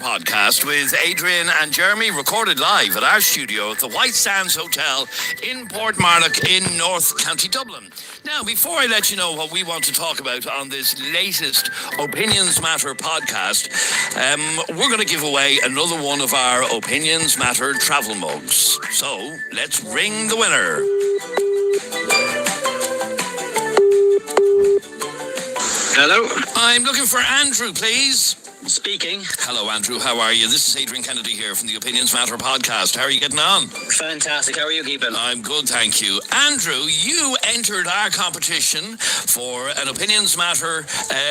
Podcast with Adrian and Jeremy, recorded live at our studio at the White Sands Hotel in Portmarnock in North County Dublin. Now, before I let you know what we want to talk about on this latest Opinions Matter podcast, we're going to give away another one of our Opinions Matter travel mugs. So, let's ring the winner. Hello? I'm looking for Andrew, please. Speaking. Hello, Andrew. How are you? This is Adrian Kennedy here from the Opinions Matter podcast. How are you getting on? Fantastic. How are you keeping? I'm good, thank you. Andrew, you entered our competition for an Opinions Matter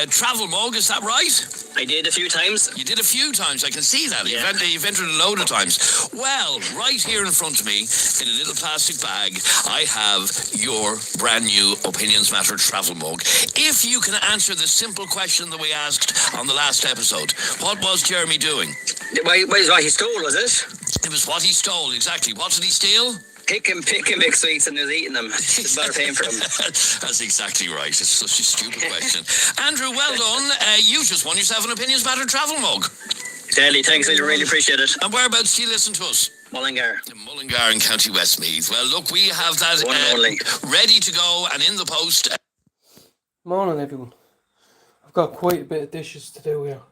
travel mug. Is that right? I did a few times. You did a few times. I can see that. Yeah. You've entered a load of times. Well, right here in front of me, in a little plastic bag, I have your brand new Opinions Matter travel mug. If you can answer the simple question that we asked on the last episode, what was Jeremy doing? What he stole, was it? It was what he stole, exactly. What did he steal? Pick and big sweets and he was eating them. It's better paying for them. That's exactly right. It's such a stupid question. Andrew, well done. You just won yourself an Opinions Matter travel mug. Deadly, thanks. I really appreciate it. And whereabouts do you listen to us? Mullingar. In Mullingar in County Westmeath. Well, look, we have that ready to go and in the post. Morning, everyone. I've got quite a bit of dishes to do here,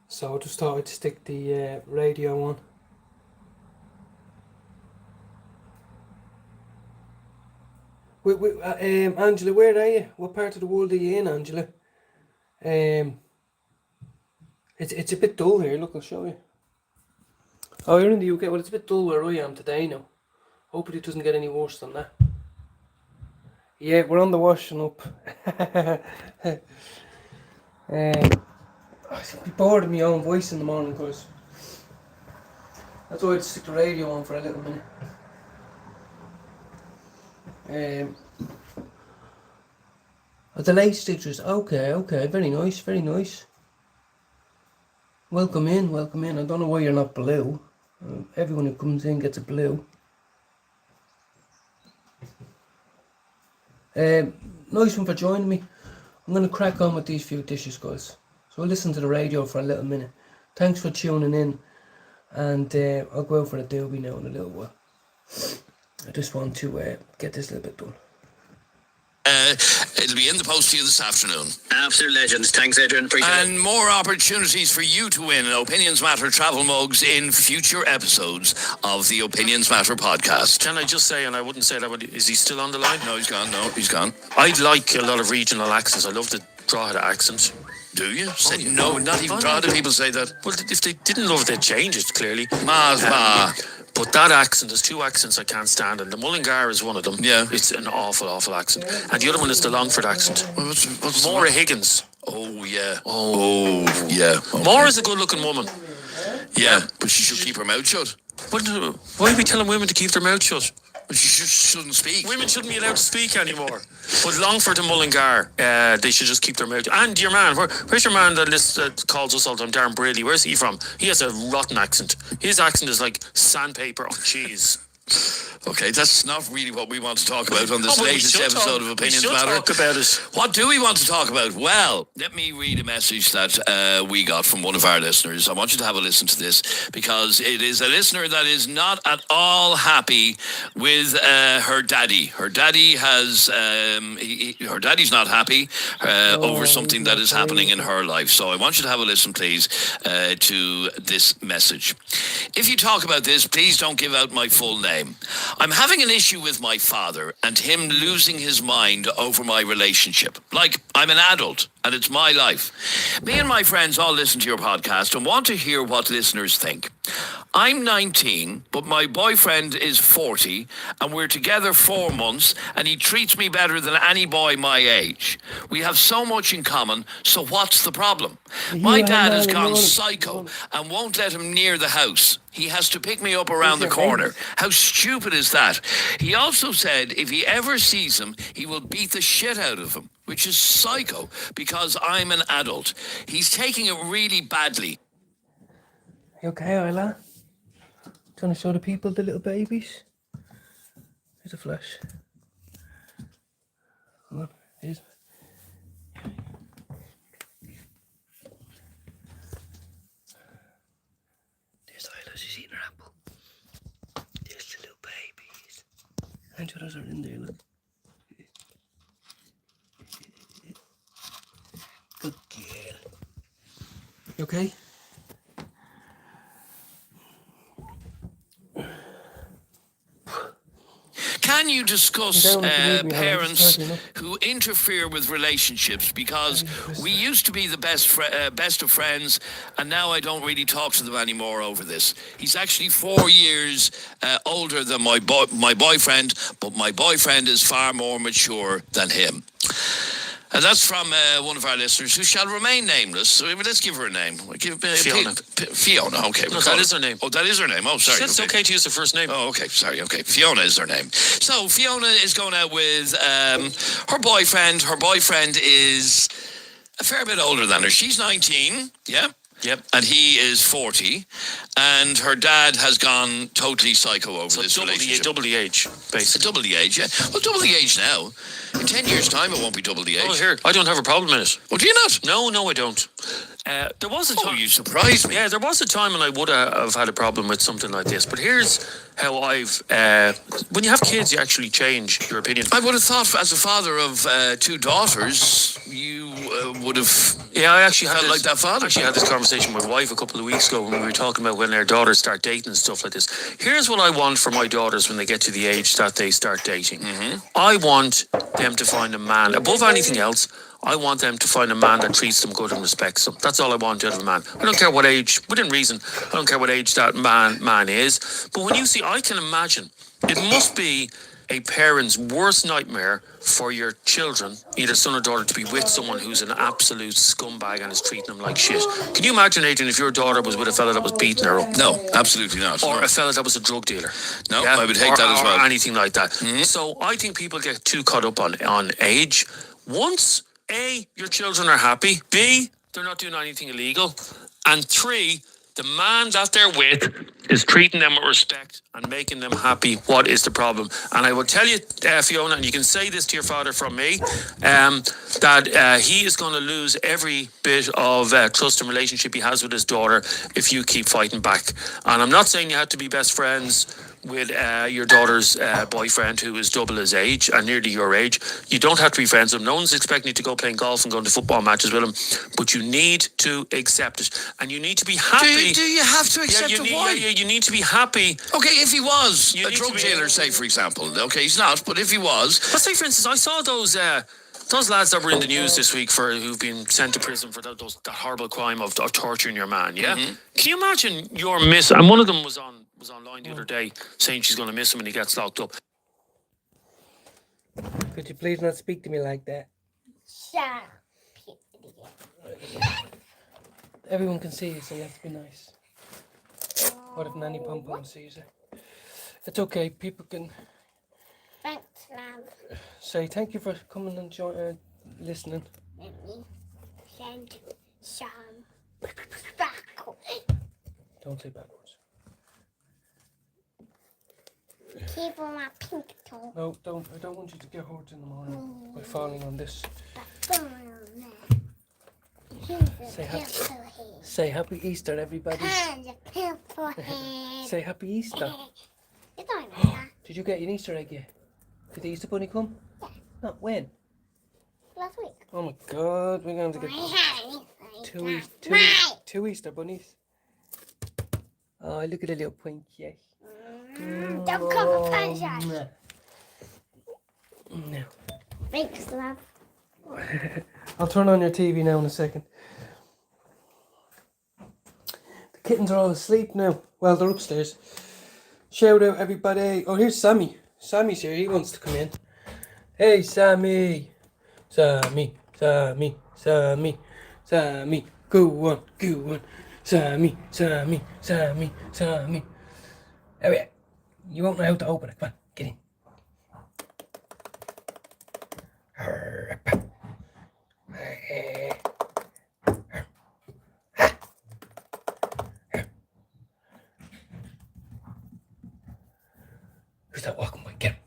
so I just thought I'd stick the radio on. Angela, where are you? What part of the world are you in, Angela? It's a bit dull here. Look, I'll show you. Oh, you're in the UK. Well, it's a bit dull where I am today now. Hopefully it doesn't get any worse than that. Yeah, we're on the washing up. I'm bored of my own voice in the morning, guys. That's why I'd stick the radio on for a little minute. The light stickers. Okay, very nice. Welcome in. I don't know why you're not blue. Everyone who comes in gets a blue. Nice one for joining me. I'm going to crack on with these few dishes, guys. So I'll listen to the radio for a little minute. Thanks for tuning in. And I'll go out for a doobie now in a little while. I just want to get this a little bit done. It'll be in the post to you this afternoon. Absolute legends. Thanks, Adrian. Appreciate it. And more opportunities for you to win Opinions Matter travel mugs in future episodes of the Opinions Matter podcast. Can I just say, and I wouldn't say that, is he still on the line? No, he's gone. I like a lot of regional accents. I love the Drogheda accent. Do you? No, not even Drogheda people say that. Well, if they didn't love it, they'd change it, clearly. But that accent, there's two accents I can't stand, and the Mullingar is one of them. Yeah. It's an awful accent. And the other one is the Longford accent. Well, what's Maura Higgins. Oh, yeah. Okay. Maura is a good-looking woman. Yeah, but she should keep her mouth shut. Why are we telling women to keep their mouth shut? She shouldn't speak. Women shouldn't be allowed to speak anymore. But Longford and Mullingar, they should just keep their mouth. And your man, where's your man that calls us all the time, Darren Braley? Where's he from? He has a rotten accent. His accent is like sandpaper on cheese. Okay, that's not really what we want to talk about on this latest episode of Opinions Matter. Talk about it. What do we want to talk about? Well, let me read a message that we got from one of our listeners. I want you to have a listen to this because it is a listener that is not at all happy with her daddy. Her daddy has, her daddy's not happy over something that is happening in her life. So I want you to have a listen, please, to this message. If you talk about this, please don't give out my full name. I'm having an issue with my father and him losing his mind over my relationship. Like, I'm an adult and it's my life. Me and my friends all listen to your podcast and want to hear what listeners think. I'm 19, but my boyfriend is 40 and we're together 4 months and he treats me better than any boy my age. We have so much in common, so what's the problem? My dad has gone psycho and won't let him near the house. He has to pick me up around the corner. How stupid is that? He also said if he ever sees him, he will beat the shit out of him, which is psycho because I'm an adult. He's taking it really badly. You okay, Isla? Trying to show the people the little babies? Here's a flash. Hold on, here's. And the others are in there, look. Good girl. You okay? Can you discuss Down if you need me, alright, parents it's 30 enough. who interfere with relationships? Because we used to be the best of friends, and now I don't really talk to them anymore over this. He's actually 4 years older than my boyfriend, but my boyfriend is far more mature than him. And that's from one of our listeners who shall remain nameless. So let's give her a name. Fiona. Fiona, okay. No, that is her name. Oh, that is her name. Oh, sorry. It's okay to use the first name. Oh, okay. Sorry. Okay. Fiona is her name. So Fiona is going out with her boyfriend. Her boyfriend is a fair bit older than her. She's 19. Yeah. Yep. And he is 40. And her dad has gone totally psycho over this relationship. Double the age, basically. Double the age, yeah. Well, double the age now. In 10 years' time, it won't be double the age. Oh, here. I don't have a problem in it. Oh, do you not? No, I don't. There was a time. Oh, you surprised me. Yeah, there was a time when I would have had a problem with something like this. But here's how I've... when you have kids, you actually change your opinion. I would have thought, as a father of 2 daughters, you would have... Yeah, I actually felt like that father. I actually had this conversation with my wife a couple of weeks ago when we were talking about when their daughters start dating and stuff like this. Here's what I want for my daughters when they get to the age that they start dating. Mm-hmm. I want them to find a man, above anything else, I want them to find a man that treats them good and respects them. That's all I want out of a man. I don't care what age, within reason, I don't care what age that man is. But when you see, I can imagine, it must be a parent's worst nightmare for your children, either son or daughter, to be with someone who's an absolute scumbag and is treating them like shit. Can you imagine, Adrian, if your daughter was with a fella that was beating her up? No, absolutely not. Or no. a fella that was a drug dealer? No, I would hate that as well. Or anything like that. Mm-hmm. So I think people get too caught up on age. Once, A, your children are happy. B, they're not doing anything illegal. And 3, the man that they're with is treating them with respect and making them happy. What is the problem? And I will tell you, Fiona, and you can say this to your father from me, that he is going to lose every bit of trust and relationship he has with his daughter if you keep fighting back. And I'm not saying you have to be best friends with your daughter's boyfriend who is double his age and nearly your age. You don't have to be friends with him. No one's expecting you to go playing golf and going to football matches with him, but you need to accept it and you need to be happy. Do you have to accept it? Why? You need to be happy. Okay, if he was You a need drug to be- dealer, say, for example. Okay, he's not, but if he was... Let's say, for instance, I saw those lads that were in the news this week who've been sent to prison for that horrible crime of torturing your man. Yeah, Can you imagine your miss? And one of them was online the other day saying she's going to miss him when he gets locked up. Could you please not speak to me like that? Everyone can see you, so you have to be nice. What if Nanny Pom Pom sees it? It's okay, people can Thanks, love. say thank you for coming and listening. Let me send some sparkle. Don't say bad words. Keep on my pink toe. No, don't. I don't want you to get hurt in the morning by falling on this. Say happy Easter, everybody. Say happy Easter. You don't know that. Did you get an Easter egg yet? Did the Easter bunny come? Yeah. Not when? Last week. Oh my God, we're going to get two Easter bunnies. Oh, look at the little pink, yes. Don't cover punch. No. Thanks, love. I'll turn on your TV now in a second. The kittens are all asleep now. Well, they're upstairs. Shout out, everybody. Oh, here's Sammy. Sammy's here. He wants to come in. Hey, Sammy. Sammy. Sammy. Sammy. Sammy. Go on. Go on. Sammy. Sammy. Sammy. Sammy. Oh, yeah. You won't know how to open it. Come on. Get in. Who's that walking by? Get him.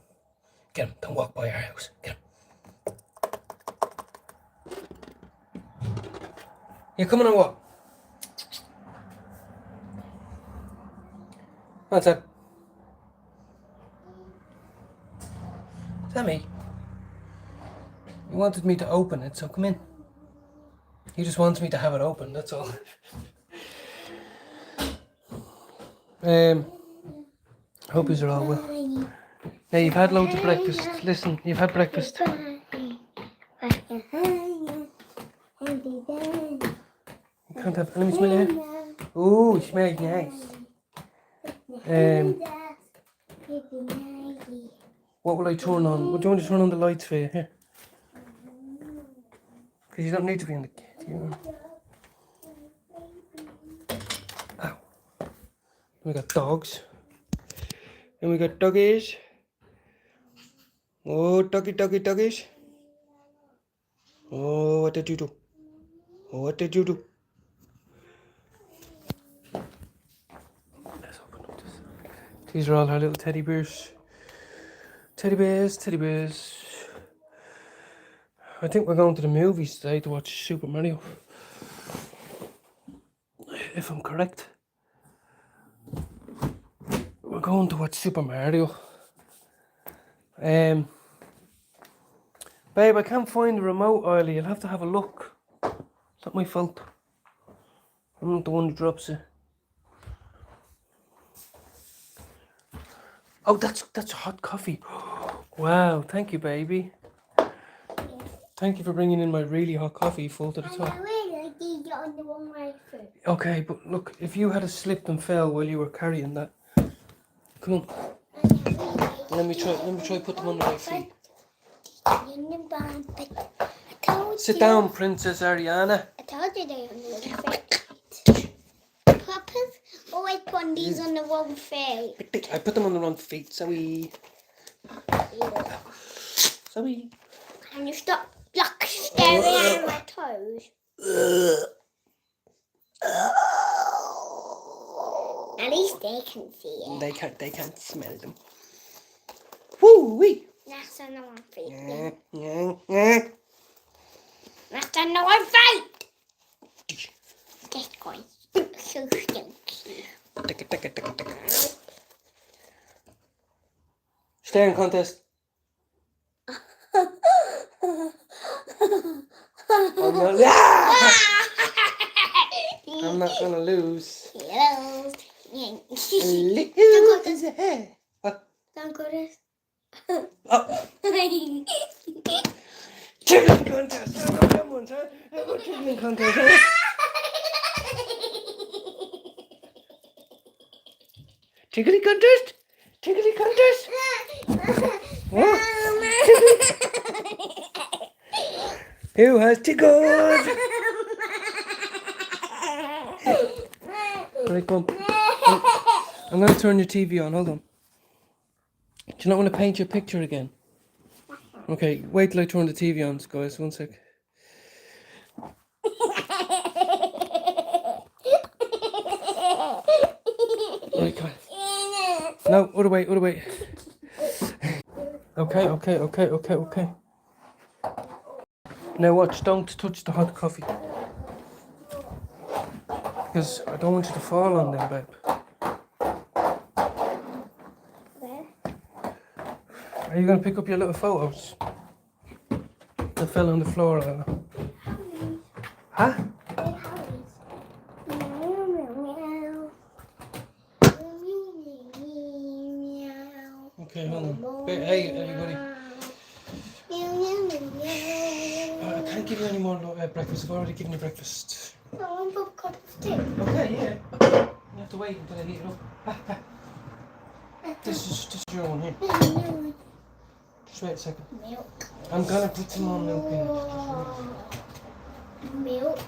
Get him. Don't walk by our house. Get him. You coming or what? What's that? Sammy, he wanted me to open it, so come in. He just wants me to have it open, that's all. Hope you're all well. Now you've had loads of breakfast. Listen, you've had breakfast. You can't have. Let me smell it. Oh, it smells nice. What will I turn on? What do you want to turn on the lights for you? Here. Because you don't need to be in the kitchen. Ow. We got dogs. And we got doggies. Oh, doggies. Oh, what did you do? What did you do? Let's open up this. These are all our little teddy bears. Teddy bears. I think we're going to the movies today to watch Super Mario. If I'm correct. We're going to watch Super Mario. Babe, I can't find the remote, Early. You'll have to have a look. It's not my fault. I'm not the one who drops it. Oh, that's hot coffee. Wow, thank you, baby. Thank you for bringing in my really hot coffee full to the top. Okay, but look, if you had slipped and fell while you were carrying that. Come on. Let me try put them under my feet. Sit down, Princess Ariana. I told you they were on the feet. Papa's always putting these on the wrong feet. I put them on the wrong feet, Zoe. Zoe. Can you stop staring at my toes? At least they can see it. They can't smell them. Woo wee. That's on the wrong feet. Yeah. That's on the wrong feet. This going so stinky. Staring contest. I'm not gonna lose. Hello. Don't go this. Oh. Tickling contest. I'll go that one, huh? I'll go tickling contest, huh? Tickly contest? Tickly contest? What? Who has tickles? Right, come on. I'm going to turn your TV on. Hold on. Do you not want to paint your picture again? Okay, wait till I turn the TV on, guys. 1 sec. Right, come on. No, other way. Okay. Now watch, don't touch the hot coffee. Because I don't want you to fall on them, babe. Where? Are you going to pick up your little photos? That fell on the floor, Huh? Okay, hold on. Hey, everybody. I can't give you any more breakfast. I've already given you breakfast. Okay, yeah. You have to wait until I heat it up. This is your one here. Just wait a second. Milk. I'm gonna put some more milk in. Milk.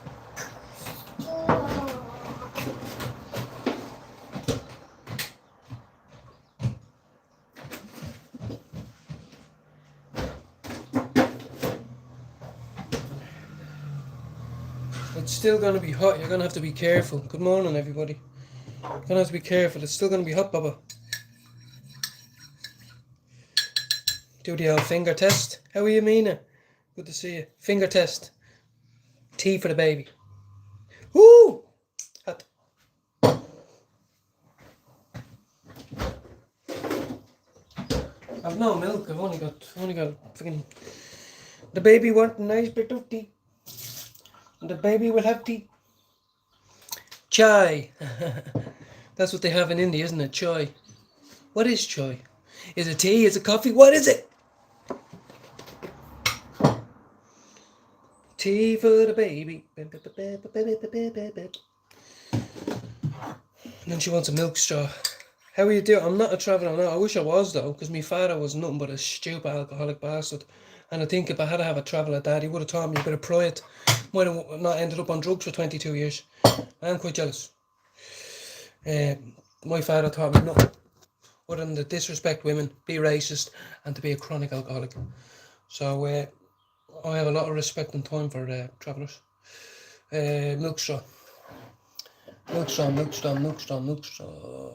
It's still gonna be hot. You're gonna have to be careful. Good morning, everybody. You're gonna have to be careful. It's still gonna be hot, Bubba. Do the old finger test. How are you, Mina? Good to see you. Finger test. Tea for the baby. Woo! Hot. I've no milk. I've only got freaking. The baby want a nice bit of tea. And the baby will have tea. Chai. That's what they have in India, isn't it? Chai. What is chai? Is it tea? Is it coffee? What is it? Tea for the baby. And then she wants a milk straw. How are you doing? I'm not a traveller now. I wish I was though, because my father was nothing but a stupid alcoholic bastard. And I think if I had to have a traveller dad, he would have taught me a bit of pride. Might have not ended up on drugs for 22 years. I'm quite jealous. My father taught me nothing other than to disrespect women, be racist, and to be a chronic alcoholic. So I have a lot of respect and time for travellers. Milk straw. Milk straw, milk straw, milk straw, milk straw.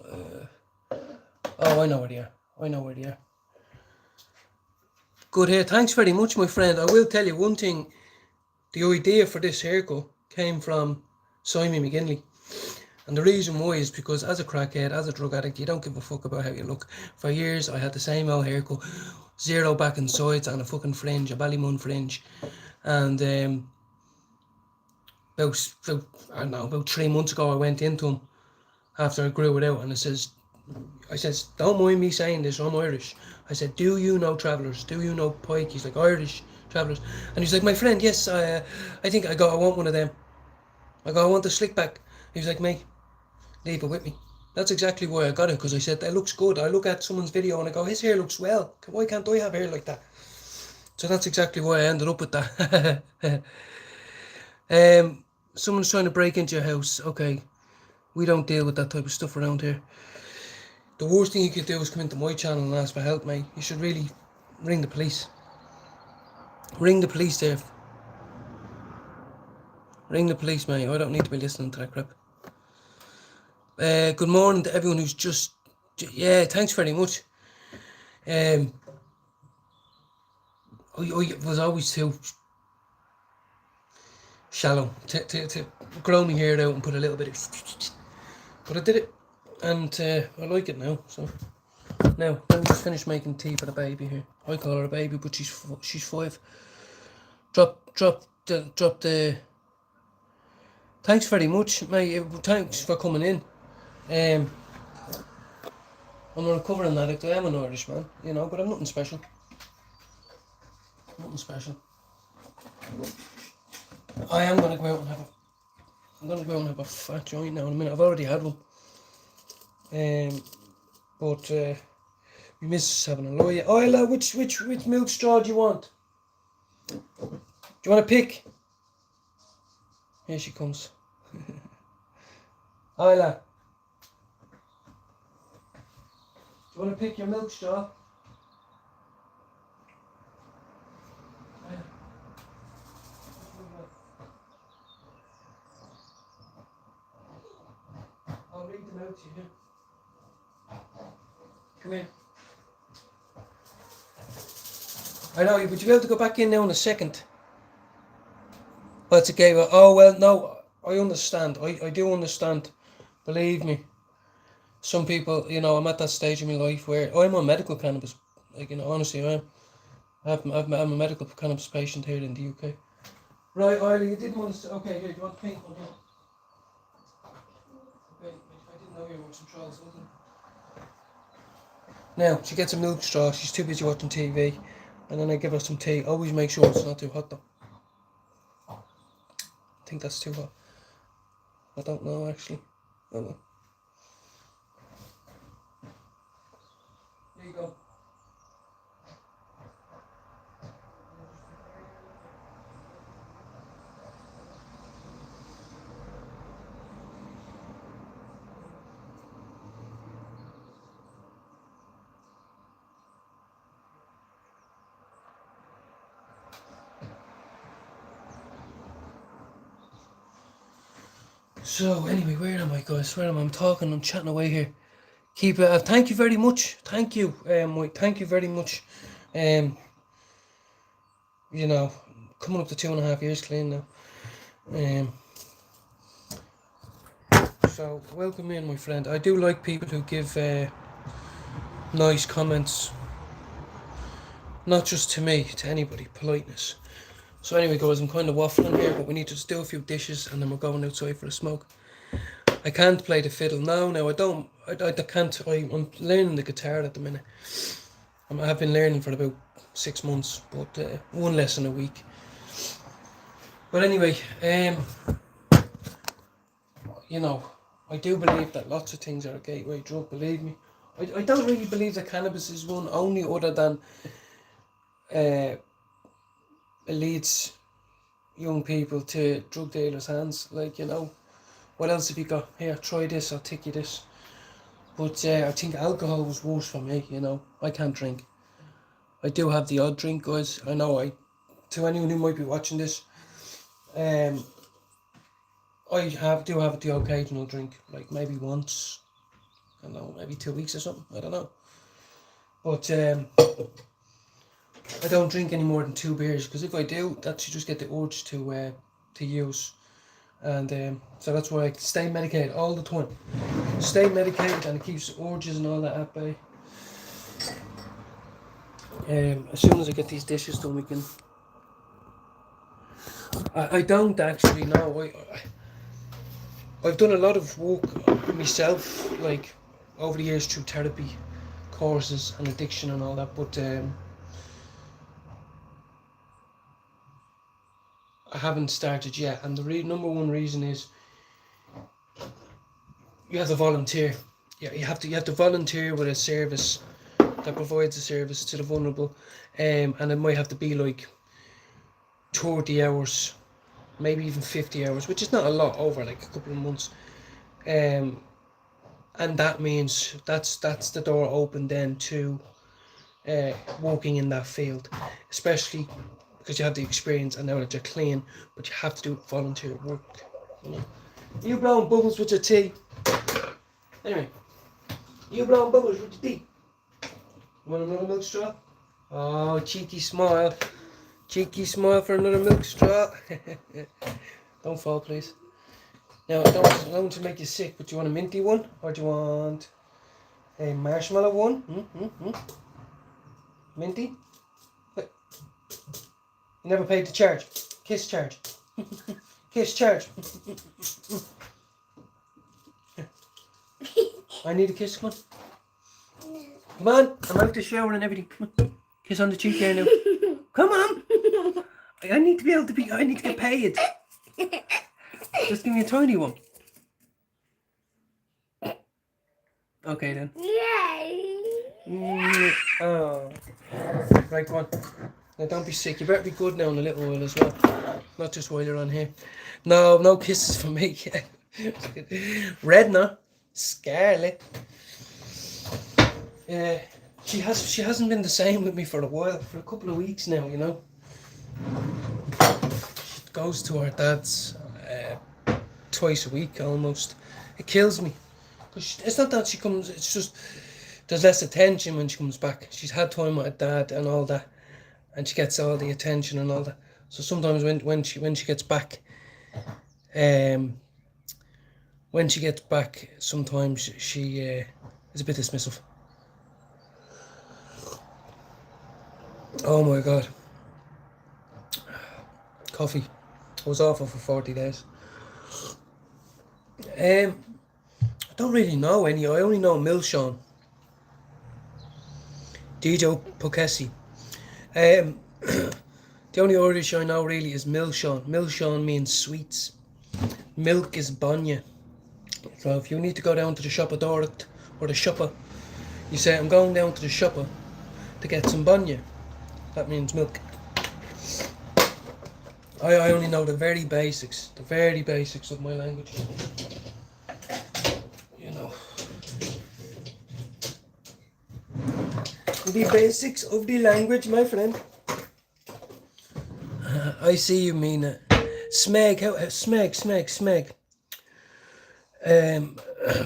Oh, I know where they are. I know where they are. Good hair. Thanks very much, my friend. I will tell you one thing. The idea for this haircut came from Simon McGinley. And the reason why is because as a crackhead, as a drug addict, you don't give a fuck about how you look. For years, I had the same old haircut, zero back and sides and a fucking fringe, a Ballymun fringe. And about 3 months ago, I went into him after I grew it out, and I says, don't mind me saying this, I'm Irish. I said, do you know travellers? Do you know Pike? He's like, Irish travellers. And he's like, my friend, yes, I think I want one of them. I want the slick back. He was like, mate, leave it with me. That's exactly why I got it, because I said, that looks good. I look at someone's video and I go, his hair looks well. Why can't I have hair like that? So that's exactly why I ended up with that. Someone's trying to break into your house. Okay, we don't deal with that type of stuff around here. The worst thing you could do is come into my channel and ask for help, mate. You should really ring the police. Ring the police, Dave. Ring the police, mate. I don't need to be listening to that crap. Good morning to everyone who's just... Yeah, thanks very much. I was always too shallow to grow my hair out and put a little bit of... But I did it. And I like it now, so... Now, let me just finish making tea for the baby here. I call her a baby, but she's 5. Drop the... Thanks very much, mate. Thanks for coming in. I'm a recovering addict. I am an Irishman, you know, but I'm nothing special. Nothing special. I am gonna go out and have a... I'm gonna go out and have a fat joint now in a minute. I've already had one. But my missus is having a lawyer. Isla, which milk straw do you want? Do you want to pick? Here she comes. Isla. Do you want to pick your milk straw? I'll read them out to you. Come here. I know, would you be able to go back in now in a second? Well, it's okay. Oh, well, no, I understand. I do understand. Believe me. Some people, you know, I'm at that stage in my life where I'm on medical cannabis. Like, you know, honestly, I am. I'm a medical cannabis patient here in the UK. Right, Isla, you didn't want to... Okay, here, do you want the pink one here? Okay, I didn't know you were watching Trolls, wasn't it? Now, she gets a milk straw. She's too busy watching TV. And then I give her some tea. Always make sure it's not too hot, though. I think that's too hot. I don't know, actually. I don't know. There you go. So anyway, where am I, guys? Where am I? I'm talking. I'm chatting away here. Keep it. Thank you very much. Thank you. Thank you very much. You know, coming up to 2.5 years clean now. So welcome in, my friend. I do like people who give nice comments. Not just to me, to anybody. Politeness. So anyway, guys, I'm kind of waffling here, but we need to just do a few dishes and then we're going outside for a smoke. I can't play the fiddle. No, I don't. I can't. I'm learning the guitar at the minute. I've been learning for about 6 months, but one lesson a week. But anyway, you know, I do believe that lots of things are a gateway drug, believe me. I don't really believe that cannabis is one, only other than it leads young people to drug dealers' hands. Like, you know, what else have you got? Here, try this, I'll take you this. But I think alcohol was worse for me, you know. I can't drink. I do have the odd drink, guys. I know, to anyone who might be watching this, I do have the occasional drink, like maybe once, I don't know, maybe 2 weeks or something, I don't know. But I don't drink any more than 2 beers, because if I do, that should just get the urge to use. And so that's why I stay medicated all the time. Stay medicated, and it keeps urges and all that at bay. As soon as I get these dishes done, we can... I don't actually know. I've done a lot of work myself, like over the years through therapy courses and addiction and all that, but I haven't started yet. And the number one reason is you have to volunteer. Yeah, you have to volunteer with a service that provides a service to the vulnerable, and it might have to be like 30 hours, maybe even 50 hours, which is not a lot over like a couple of months. And that means that's the door open then to working in that field, especially because you have the experience and now that you're clean, but you have to do volunteer work. You know? You blowing bubbles with your tea? Anyway, you blowing bubbles with your tea? You want another milk straw? Oh, cheeky smile. Cheeky smile for another milk straw. Don't fall, please. Now, I don't want to make you sick, but do you want a minty one? Or do you want a marshmallow one? Minty? Wait. You never paid the charge. Kiss charge. Kiss charge. I need a kiss, come on. Come on, I'm out the shower and everything. Come on. Kiss on the cheek there now. Come on. I need to get paid. Just give me a tiny one. Okay then. Oh. Right, come on. Now don't be sick. You better be good now in a little while as well. Not just while you're on here. No kisses for me. Red now. Scarlet. She hasn't been the same with me for a while, for a couple of weeks now, you know. She goes to her dad's twice a week almost. It kills me. It's not that she comes, it's just there's less attention when she comes back. She's had time with her dad and all that, and she gets all the attention and all that. So sometimes when she gets back, sometimes she is a bit dismissive. Oh my god. Coffee. I was awful for 40 days. I don't really know any. I only know Milshon. Dijo Pokesi. The only Irish I know really is Milshon. Milshon means sweets. Milk is banya. So if you need to go down to the shop of Dorrit or the shopper, you say, I'm going down to the shopper to get some banya. That means milk. I only know the very basics of my language. You know. The basics of the language, my friend. I see you mean it. Smeg, smeg.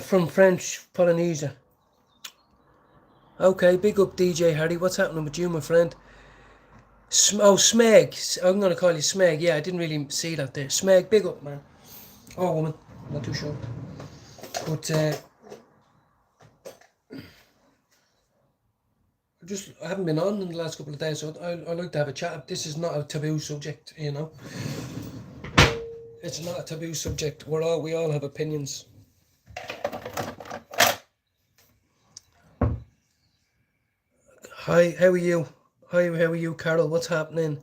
From French Polynesia. Okay, big up DJ Harry. What's happening with you, my friend? Smeg. I'm going to call you Smeg. Yeah, I didn't really see that there. Smeg, big up, man. Or woman. Not too sure. But I haven't been on in the last couple of days, so I like to have a chat. This is not a taboo subject, you know. It's not a taboo subject. We all have opinions. Hi, how are you? Hi, how are you, Carol? What's happening?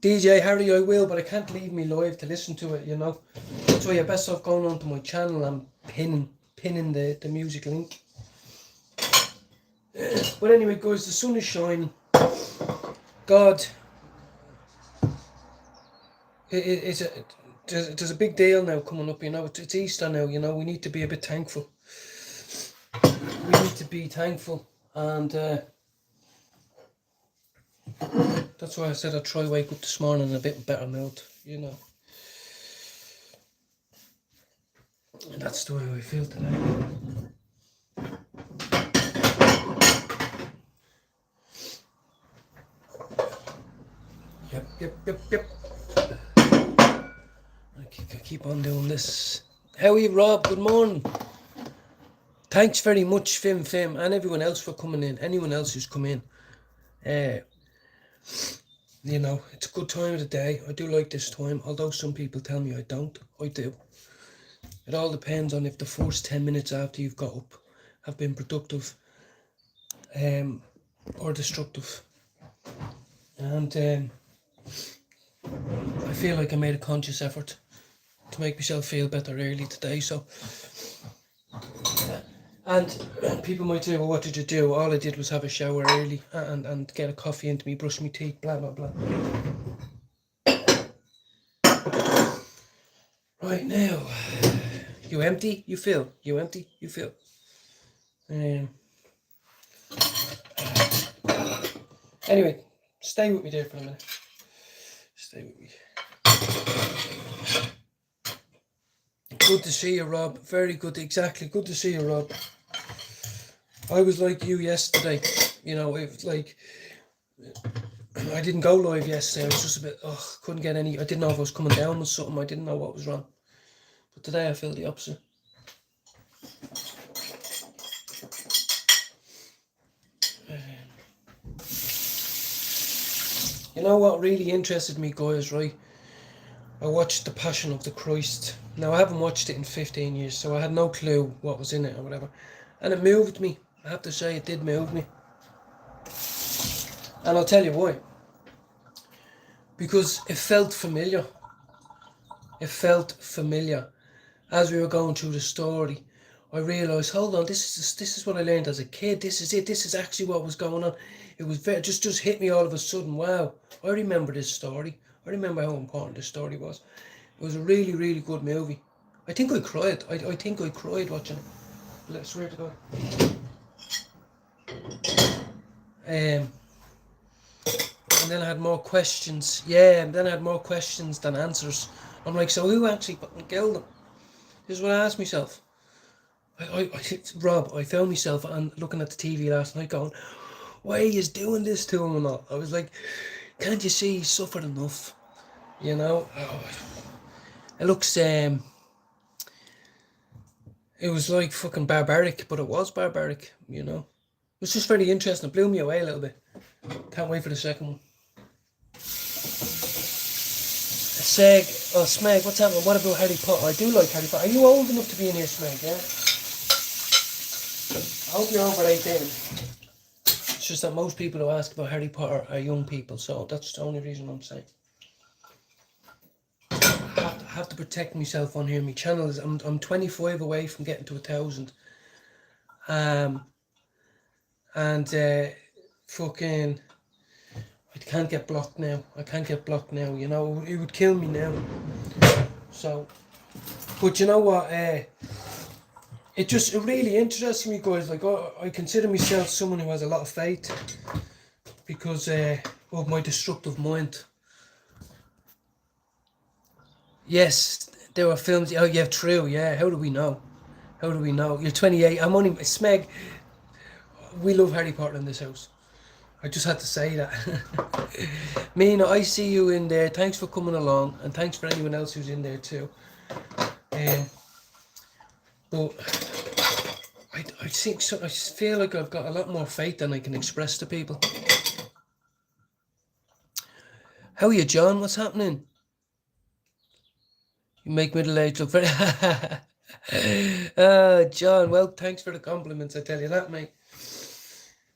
DJ Harry, I will, but I can't leave me live to listen to it, you know. So you're best off going onto my channel and pinning the music link. But anyway, guys, the sun is shining. God, there's a big deal now coming up, you know. It's Easter now, you know. We need to be a bit thankful. We need to be thankful, and that's why I said I'd try wake up this morning in a bit better mood, you know. And that's the way I feel today. Yep. I keep on doing this. How are you, Rob? Good morning. Thanks very much, Fim, and everyone else for coming in. Anyone else who's come in. You know, it's a good time of the day. I do like this time, although some people tell me I don't. I do. It all depends on if the first 10 minutes after you've got up have been productive or destructive. And I feel like I made a conscious effort to make myself feel better early today, so... And people might say, well, what did you do? All I did was have a shower early and get a coffee into me, brush my teeth, blah, blah, blah. Right now, you empty, you fill. You empty, you fill. Anyway, stay with me there for a minute. Stay with me. Good to see you, Rob. Very good, exactly. Good to see you, Rob. I was like you yesterday. You know, it like I didn't go live yesterday. I was just a bit, couldn't get any. I didn't know if I was coming down with something. I didn't know what was wrong. But today I feel the opposite. You know what really interested me, guys, right? I watched The Passion of the Christ. Now, I haven't watched it in 15 years, so I had no clue what was in it or whatever. And it moved me. I have to say, it did move me. And I'll tell you why. Because it felt familiar. It felt familiar. As we were going through the story, I realised, hold on, this is what I learned as a kid. This is it. This is actually what was going on. It was just hit me all of a sudden. Wow, I remember this story. I remember how important this story was. It was a really, really good movie. I think I cried. I think I cried watching it. I swear to God. And then I had more questions. Yeah, and then I had more questions than answers. I'm like, so who actually fucking killed them? This is what I asked myself. Rob, I found myself looking at the TV last night going, why are you doing this to him and all? I was like, can't you see he suffered enough? You know? It looks, it was like fucking barbaric, but it was barbaric, you know? It was just very interesting. It blew me away a little bit. Can't wait for the second one. Smeg, what's happening? What about Harry Potter? I do like Harry Potter. Are you old enough to be in here, Smeg, yeah? I hope you're over 18. It's just that most people who ask about Harry Potter are young people, so that's the only reason I'm saying. I have to protect myself on here. My channel is, I'm 25 away from getting to 1,000. Fucking, I can't get blocked now. You know, it would kill me now. So, but you know what, it really interests me, guys. Like, I consider myself someone who has a lot of faith because of my destructive mind. Yes, there were films. Oh, yeah, true. Yeah, how do we know? You're 28. I'm only Smeg. We love Harry Potter in this house. I just had to say that. Mina, I see you in there. Thanks for coming along, and thanks for anyone else who's in there too. But I I feel like I've got a lot more faith than I can express to people. How are you, John? What's happening? You make middle age look very... John, well, thanks for the compliments, I tell you that, mate.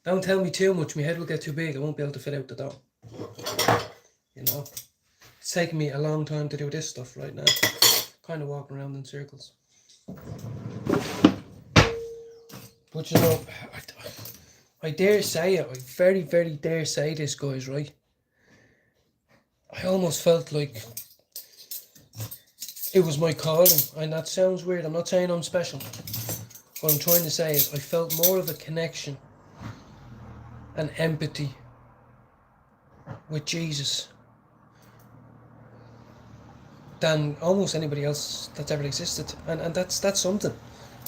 Don't tell me too much, my head will get too big, I won't be able to fit out the door. You know? It's taking me a long time to do this stuff right now. Kind of walking around in circles. But you know, I dare say it, I very, very dare say this, guys, right? I almost felt like it was my calling, and that sounds weird. I'm not saying I'm special. What I'm trying to say is I felt more of a connection and empathy with Jesus than almost anybody else that's ever existed, and that's something.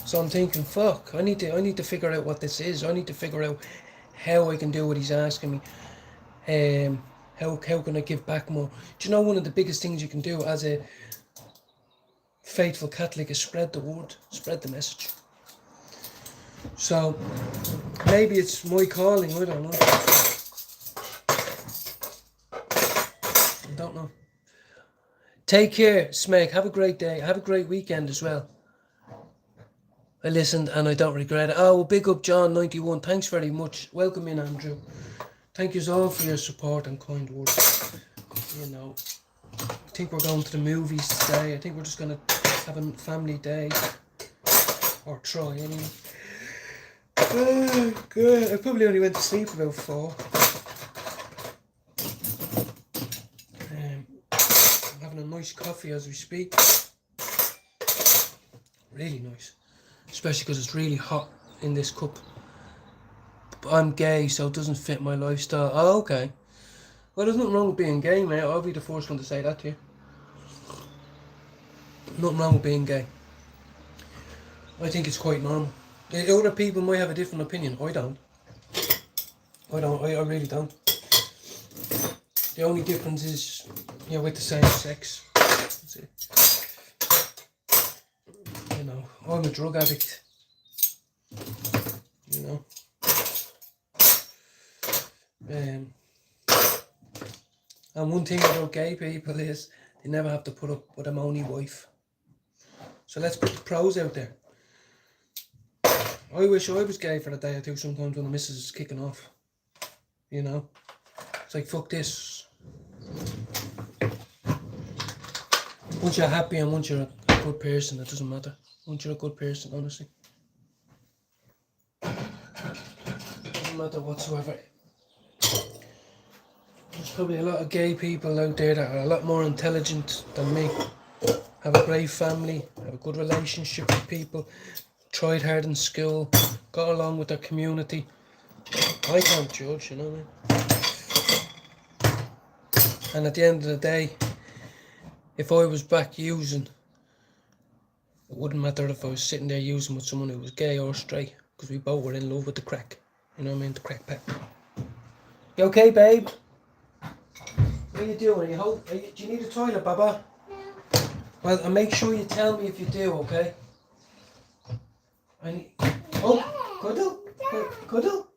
So I'm thinking, fuck, I need to figure out what this is. I need to figure out how I can do what he's asking me. How can I give back more? Do you know one of the biggest things you can do as a faithful Catholic is spread the word, spread the message. So maybe it's my calling, I don't know. I don't know. Take care, Smeg. Have a great day. Have a great weekend as well. I listened and I don't regret it. Oh, well, big up John 91. Thanks very much. Welcome in, Andrew. Thank you all for your support and kind words. You know, I think we're going to the movies today. I think we're just going to have a family day. Or try anyway. Oh, good. I probably only went to sleep about 4. I'm having a nice coffee as we speak. Really nice. Especially because it's really hot in this cup. But I'm gay, so it doesn't fit my lifestyle. Oh, okay. Well, there's nothing wrong with being gay, mate. I'll be the first one to say that to you. Nothing wrong with being gay. I think it's quite normal. Other people might have a different opinion. I don't. I really don't. The only difference is you're with the same sex. That's it. You know, I'm a drug addict. You know. And one thing about gay people is they never have to put up with a moany wife. So let's put the pros out there. I wish I was gay for a day or two sometimes when the missus is kicking off. You know? It's like, fuck this. Once you're happy and once you're a good person, it doesn't matter. Once you're a good person, honestly. Doesn't matter whatsoever. There's probably a lot of gay people out there that are a lot more intelligent than me. Have a great family, have a good relationship with people, tried hard in school, got along with their community. I can't judge, you know what I mean? And at the end of the day, if I was back using, it wouldn't matter if I was sitting there using with someone who was gay or straight, because we both were in love with the crack. You know what I mean? The crack pack. You okay, babe? What are you doing? Do you need a toilet, Baba? No. Well, and make sure you tell me if you do, okay? Oh, cuddle? Cuddle?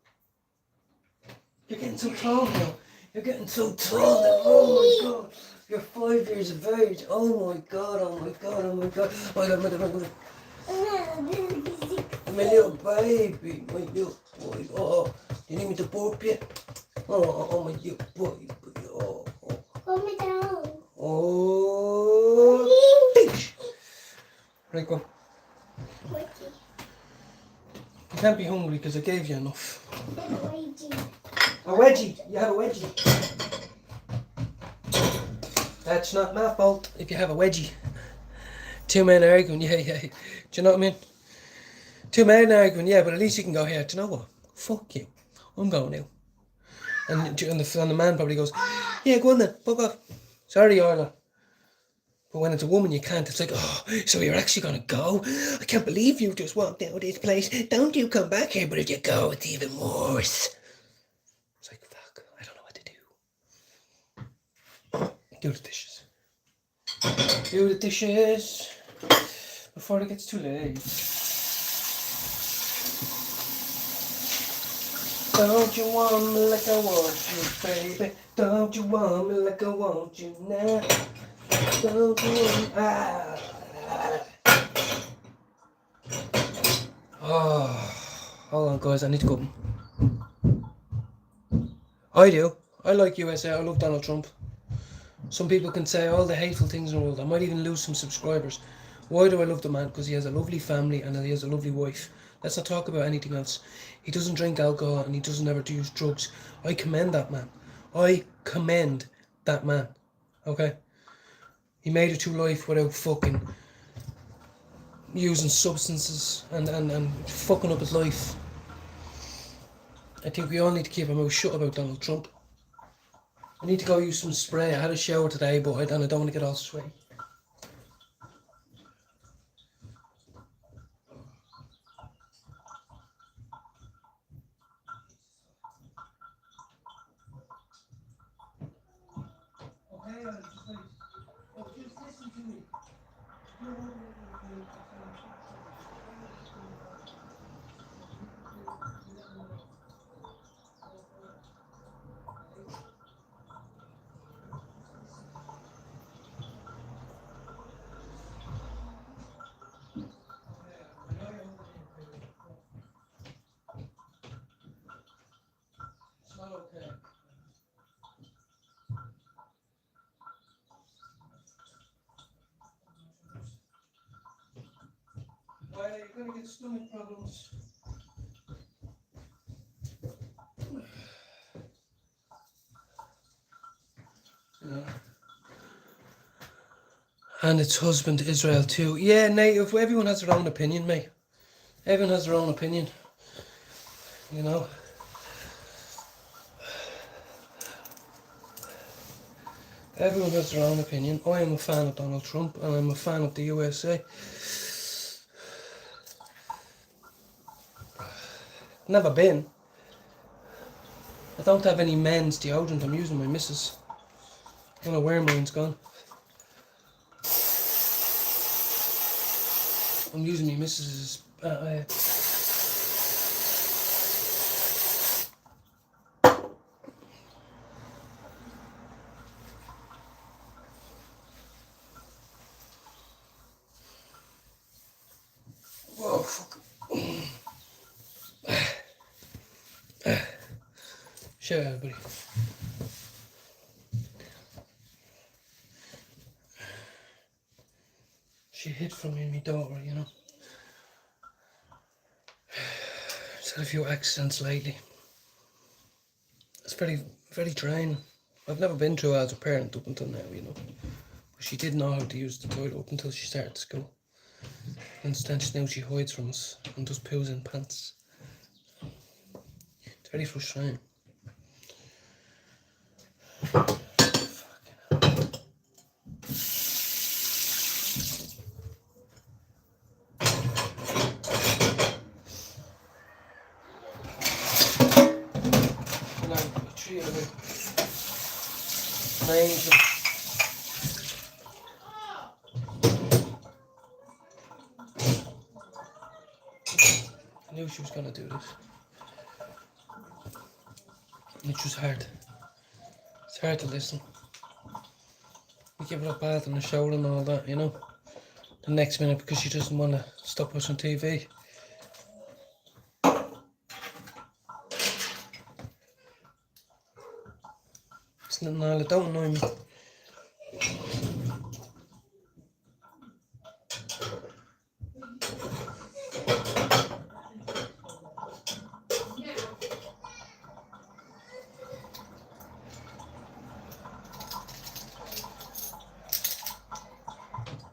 You're getting so tall now. You're getting so tall now. Oh my god. You're 5 years of age. Oh my god, oh my god, oh my god. My little baby. My little boy. Oh, you need me to burp you? Oh, my little boy. Oh. Hold me down. Oh. Right, go. You can't be hungry because I gave you enough. A wedgie. You have a wedgie. That's not my fault if you have a wedgie. 2 men arguing, yeah. Do you know what I mean? 2 men arguing, yeah, but at least you can go here. Do you know what? Fuck you. I'm going now. And the man probably goes, yeah, go on then. Fuck off. Sorry, Orla. But when it's a woman, you can't. It's like, oh, so you're actually going to go? I can't believe you just walked out of this place. Don't you come back here, but if you go, it's even worse. It's like, fuck, I don't know what to do. Do the dishes. Do the dishes before it gets too late. Don't you want me like I want you, baby? Don't you want me like I want you now? Don't you want Oh, hold on, guys. I need to go. I do. I like USA. I love Donald Trump. Some people can say all the hateful things in the world. I might even lose some subscribers. Why do I love the man? Because he has a lovely family and he has a lovely wife. Let's not talk about anything else. He doesn't drink alcohol and he doesn't ever use drugs. I commend that man. I commend that man. Okay? He made it through life without fucking using substances and fucking up his life. I think we all need to keep our mouth shut about Donald Trump. I need to go use some spray. I had a shower today, but I don't want to get all sweaty. Just listen to me. It's not okay. Why are you going to get stomach problems? Yeah. And its husband Israel too. Yeah, native. Everyone has their own opinion, mate. Everyone has their own opinion. You know. Everyone has their own opinion. I am a fan of Donald Trump and I'm a fan of the USA. Never been. I don't have any men's deodorant. I'm using my missus. I don't know where mine's gone. I'm using my missus's. Whoa, fuck. Shout out, buddy. She hid from me and my daughter, you know. She's had a few accidents lately. It's very, very draining. I've never been through it as a parent up until now, you know. But she did know how to use the toilet up until she started school. Instead, now she hides from us and does poos in pants. It's very frustrating. I knew she was gonna do this. It's just hard. It's hard to listen. We give her a bath and a shower and all that, you know. The next minute, because she doesn't want to stop watching TV. It's not, Nyla, don't annoy me.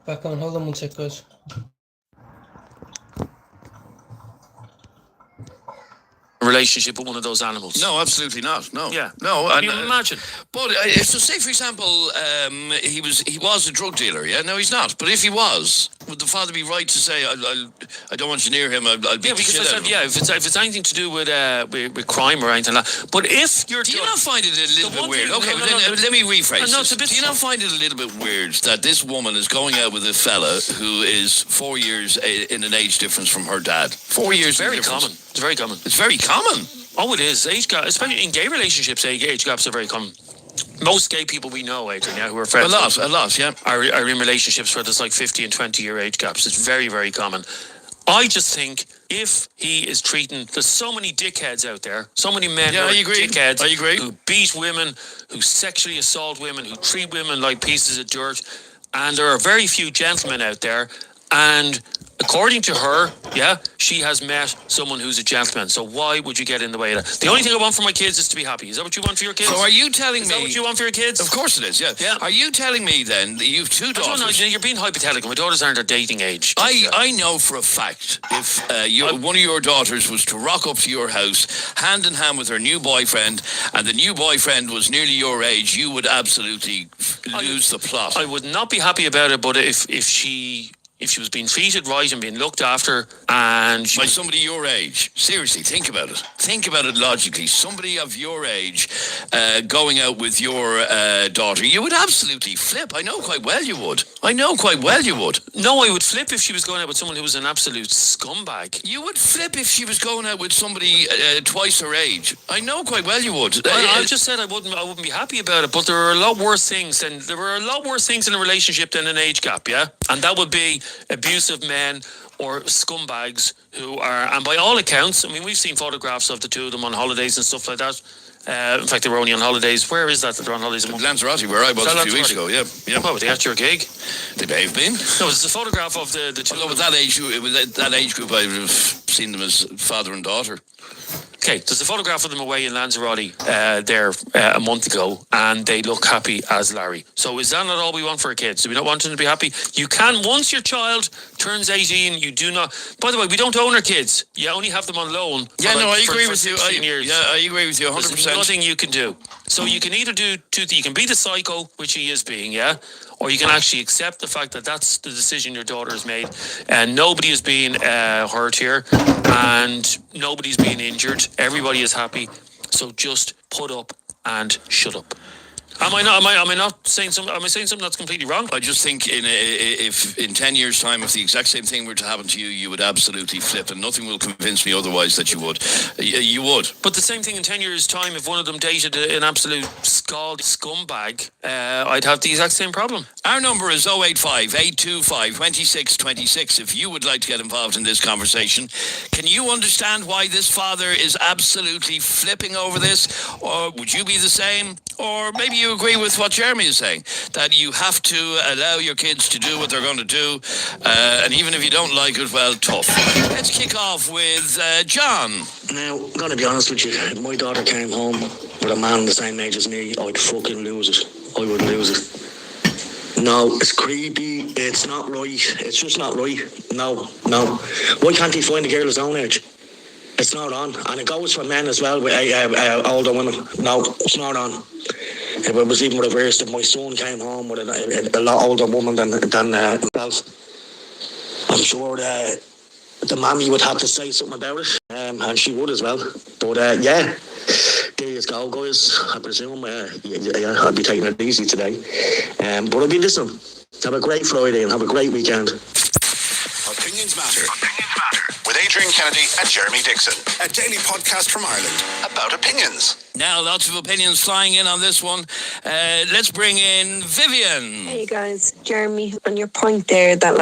Back on, hold on one sec, guys. Relationship with one of those animals. No, absolutely not. No. Yeah. No. Can you imagine? But so, say for example, he was a drug dealer. Yeah. No, he's not. But if he was, would the father be right to say, "I don't want you near him. I'll beat Yeah, the because shit I out said, of him"? yeah, if it's anything to do with crime or anything like that. But if you're Do you done- not find it a little The bit one weird? thing- Okay, no, but no, then, no, let me rephrase no, this. it's a bit- Do you not find it a little bit weird that this woman is going out with a fella who is 4 years in an age difference from her dad? 4 years. It's very difference. common. It's very common. It's very common. Oh, it is. Age gap, especially in gay relationships, age gaps are very common. Most gay people we know, Adrian, who are friends, A lot, yeah. are in relationships where there's like 50 and 20-year age gaps. It's very, very common. I just think if he is there's so many dickheads out there, so many men who are dickheads, who beat women, who sexually assault women, who treat women like pieces of dirt, and there are very few gentlemen out there, and according to her, she has met someone who's a gentleman. So why would you get in the way of that? The only thing I want for my kids is to be happy. Is that what you want for your kids? So are you telling me... Is that what you want for your kids? Of course it is, yeah. Are you telling me then that you've two daughters... No, you're being hypothetical. My daughters aren't at dating age. I know for a fact if one of your daughters was to rock up to your house hand in hand with her new boyfriend, and the new boyfriend was nearly your age, you would absolutely lose the plot. I would not be happy about it, but if she was being treated right and being looked after, and by somebody your age, seriously, think about it. Think about it logically. Somebody of your age going out with your daughter, you would absolutely flip. I know quite well you would. No, I would flip if she was going out with someone who was an absolute scumbag. You would flip if she was going out with somebody twice her age. I know quite well you would. I just said I wouldn't be happy about it, but there are a lot worse things, and there were a lot worse things in a relationship than an age gap, yeah? And that would be abusive men or scumbags who are, and by all accounts, I mean, we've seen photographs of the two of them on holidays and stuff like that. In fact, they were only on holidays. Where is that they're on holidays? Lanzarote, where I was a few weeks ago, yeah. Oh, were they at your gig? They may have been. No, it was a photograph of the two. Although with that age group, I would have seen them as father and daughter. Okay, there's a photograph of them away in Lanzarote there a month ago, and they look happy as Larry. So is that not all we want for our kids? Do we not want them to be happy? You can, once your child turns 18, you do not... By the way, we don't own our kids. You only have them on loan. I agree with you. Years. I agree with you 100%. There's nothing you can do. So you can either do two things. You can be the psycho, which he is being, or you can actually accept the fact that that's the decision your daughter has made, and nobody is being hurt here, and nobody's being injured. Everybody is happy. So just put up and shut up. Am I not saying something? Am I saying something that's completely wrong? I just think if in 10 years' time, if the exact same thing were to happen to you, you would absolutely flip, and nothing will convince me otherwise that you would. You would. But the same thing in 10 years' time, if one of them dated an absolute scald scumbag, I'd have the exact same problem. Our number is 085 825 2626. If you would like to get involved in this conversation, can you understand why this father is absolutely flipping over this, or would you be the same? Or maybe you agree with what Jeremy is saying, that you have to allow your kids to do what they're going to do, and even if you don't like it, well, tough. Let's kick off with John. Now, I'm going to be honest with you, if my daughter came home with a man the same age as me, I'd fucking lose it. I would lose it. No, it's creepy, it's not right, it's just not right. No. Why can't he find a girl his own age? It's not on, and it goes for men as well with older women. No, it's not on. If it was even reversed, if my son came home with a lot older woman than himself, I'm sure the mammy would have to say something about it, and she would as well. But there you go, guys. I presume I'll be taking it easy today. But I'll be listening. Have a great Friday and have a great weekend. Opinions Matter. With Adrian Kennedy and Jeremy Dixon. A daily podcast from Ireland about opinions. Now, lots of opinions flying in on this one. Let's bring in Vivian. Hey guys, Jeremy, on your point there that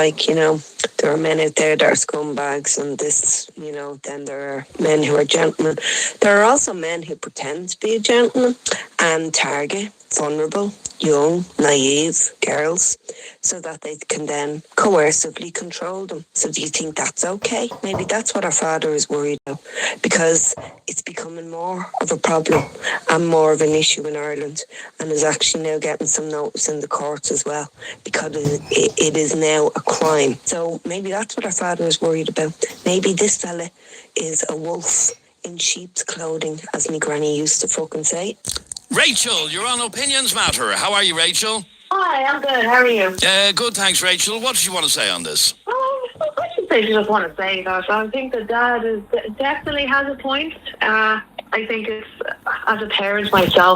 there are men out there that are scumbags and this, then there are men who are gentlemen. There are also men who pretend to be a gentleman and target vulnerable, young, naive girls so that they can then coercively control them. So do you think that's okay? Maybe that's what our father is worried about, because it's becoming more of a problem and more of an issue in Ireland, and is actually now getting some notice in the courts as well, because it is now a crime. So maybe that's what our father is worried about. Maybe this fella is a wolf in sheep's clothing, as my granny used to fucking say. Rachel, you're on Opinions Matter. How are you, Rachel? Hi, I'm good. How are you? Good, thanks, Rachel. What did you want to say on this? I just want to say that I think that Dad definitely has a point. I think it's, as a parent myself,